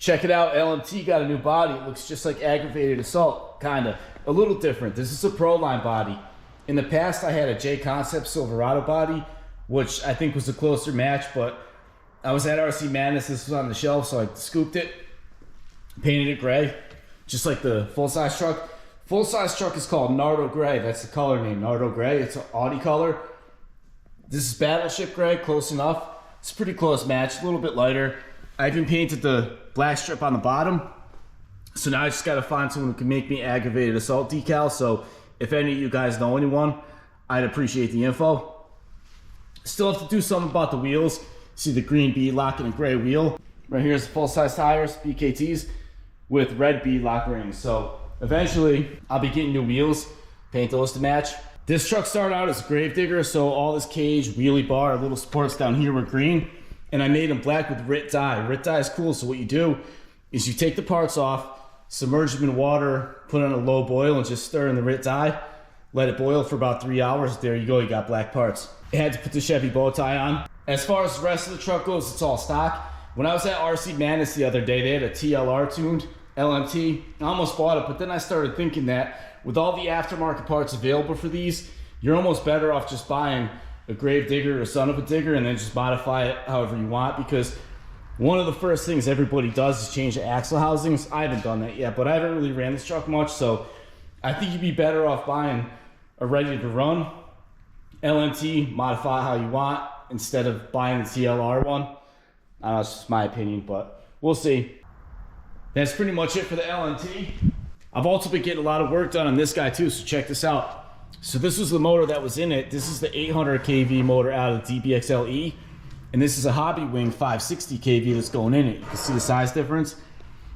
Check it out, LMT got a new body. It looks just like aggravated assault, kinda. A little different. This is a proline body. In the past, I had a J Concept Silverado body, which I think was a closer match, but I was at RC Madness, this was on the shelf, so I scooped it, painted it gray, just like the full-size truck. Full-size truck is called Nardo Gray. That's the color name, Nardo Gray. It's an Audi color. This is Battleship Gray, close enough. It's a pretty close match, a little bit lighter. I even painted the black strip on the bottom. So now I just gotta find someone who can make me aggravated assault decal. So if any of you guys know anyone, I'd appreciate the info. Still have to do something about the wheels. See the green beadlock and a gray wheel. Right here's the full-size tires, BKTs, with red beadlock rings. So eventually I'll be getting new wheels, paint those to match. This truck started out as a Gravedigger, so all this cage, wheelie bar, little supports down here were green, and I made them black with RIT dye. RIT dye is cool, so what you do is you take the parts off, submerge them in water, put on a low boil, and just stir in the RIT dye. Let it boil for about 3 hours. There you go, you got black parts. I had to put the Chevy bow tie on. As far as the rest of the truck goes, it's all stock. When I was at RC Madness the other day, they had a TLR tuned LMT. I almost bought it, but then I started thinking that with all the aftermarket parts available for these, you're almost better off just buying a Gravedigger or Son of a Digger and then just modify it however you want, because one of the first things everybody does is change the axle housings. I haven't done that yet, but I haven't really ran this truck much, so I think you'd be better off buying a ready to run LMT, modify how you want, instead of buying the TLR one. I don't know, it's just my opinion, but we'll see. That's pretty much it for the LMT. I've also been getting a lot of work done on this guy too, so check this out. So this was the motor that was in it. This is the 800 kV motor out of the DBXLE, and this is a Hobby Wing 560 kV that's going in it. You can see the size difference.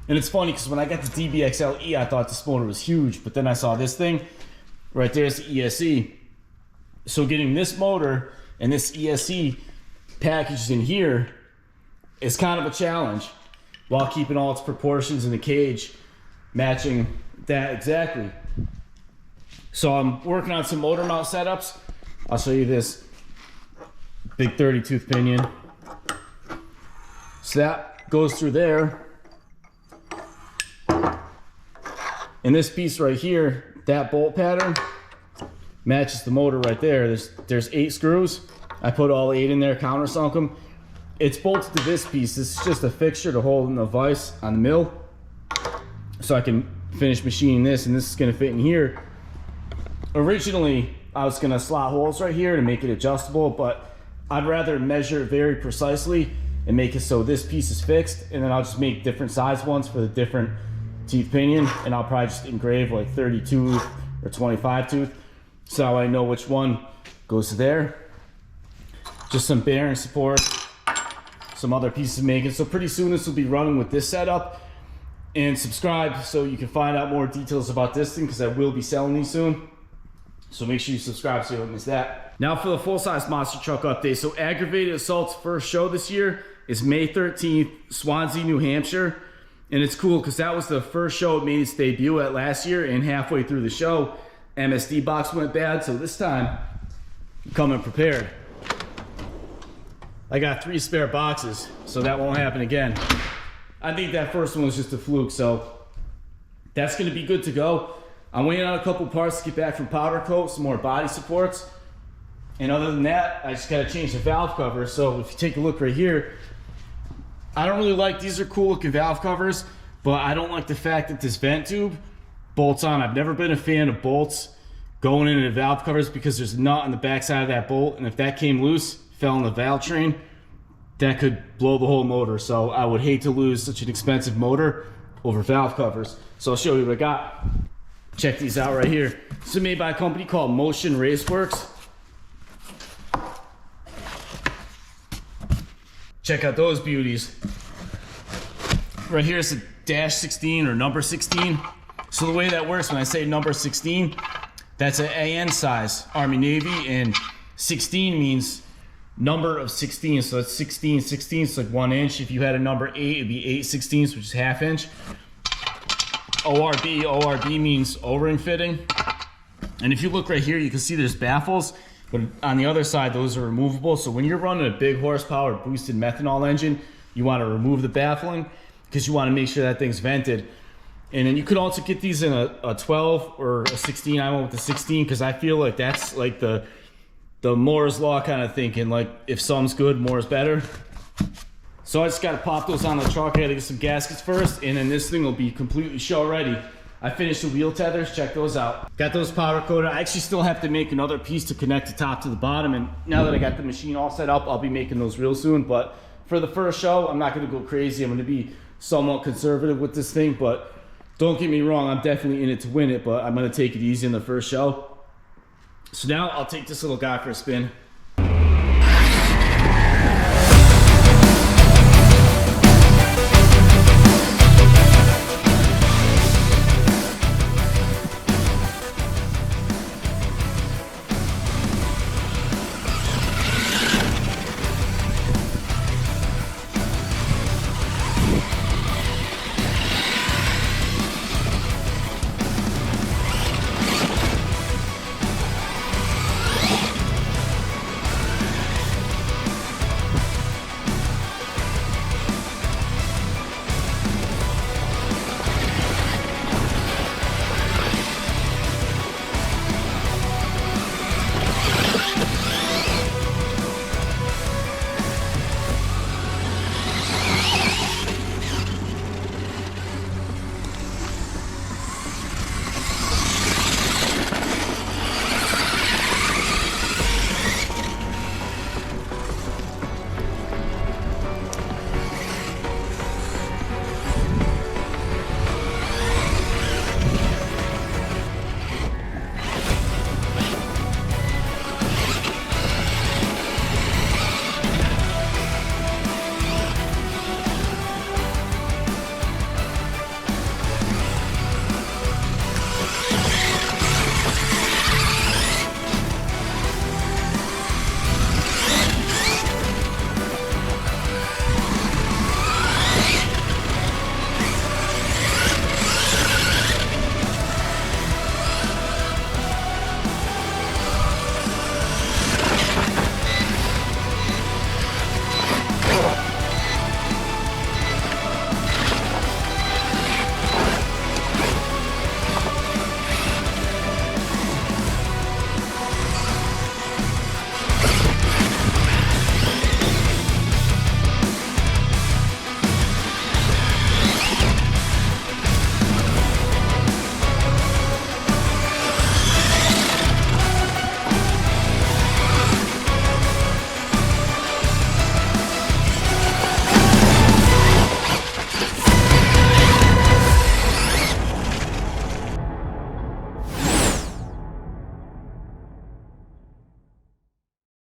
And it's funny because when I got the DBXLE, I thought this motor was huge, but then I saw this thing. Right there's the ESC. So getting this motor and this ESC packaged in here is kind of a challenge, while keeping all its proportions in the cage matching that exactly. So I'm working on some motor mount setups. I'll show you this big 30 tooth pinion. So that goes through there. And this piece right here, that bolt pattern matches the motor right there. There's 8 screws. I put all 8 in there, countersunk them. It's bolted to this piece. This is just a fixture to hold in the vise on the mill, so I can finish machining this, and this is gonna fit in here. Originally, I was gonna slot holes right here to make it adjustable, but I'd rather measure it very precisely and make it so this piece is fixed, and then I'll just make different size ones for the different teeth pinion, and I'll probably just engrave like 30 tooth or 25 tooth, so I know which one goes to there. Just some bearing support, some other pieces of making. So pretty soon this will be running with this setup. And subscribe so you can find out more details about this thing, because I will be selling these soon. So make sure you subscribe so you don't miss that. Now for the full-size monster truck update. So Aggravated Assault's first show this year is May 13th, Swansea, New Hampshire. And it's cool because that was the first show it made its debut at last year, and halfway through the show, MSD box went bad. So this time, I'm coming prepared. I got 3 spare boxes, so that won't happen again. I think that first one was just a fluke, so that's gonna be good to go. I'm waiting on a couple parts to get back from powder coat, some more body supports. And other than that, I just gotta change the valve cover. So if you take a look right here, I don't really like, these are cool looking valve covers, but I don't like the fact that this vent tube bolts on. I've never been a fan of bolts going into the valve covers because there's a nut on the back side of that bolt, and if that came loose, fell in the valve train, that could blow the whole motor. So I would hate to lose such an expensive motor over valve covers. So I'll show you what I got. Check these out right here. This is made by a company called Motion Raceworks. Check out those beauties. Right here is a dash 16 or number 16. So the way that works, when I say number 16, that's an AN size, Army Navy, and 16 means number of 16, so it's 16 16ths, like 1 inch. If you had a number 8, it'd be 8 16ths, which is ½ inch. ORB means O-ring fitting. And if you look right here, you can see there's baffles, but on the other side, those are removable. So when you're running a big horsepower boosted methanol engine, you want to remove the baffling. because you want to make sure that thing's vented. And then you could also get these in a 12 or a 16. I went with the 16 because I feel like that's like the Moore's law kind of thinking, like if some's good, more is better. So I just got to pop those on the truck. I got to get some gaskets first, and then this thing will be completely show ready. I finished the wheel tethers, check those out. Got those powder coated. I actually still have to make another piece to connect the top to the bottom, and now that I got the machine all set up, I'll be making those real soon. But for the first show, I'm not going to go crazy. I'm going to be somewhat conservative with this thing, but don't get me wrong, I'm definitely in it to win it, but I'm going to take it easy in the first show. So now I'll take this little guy for a spin.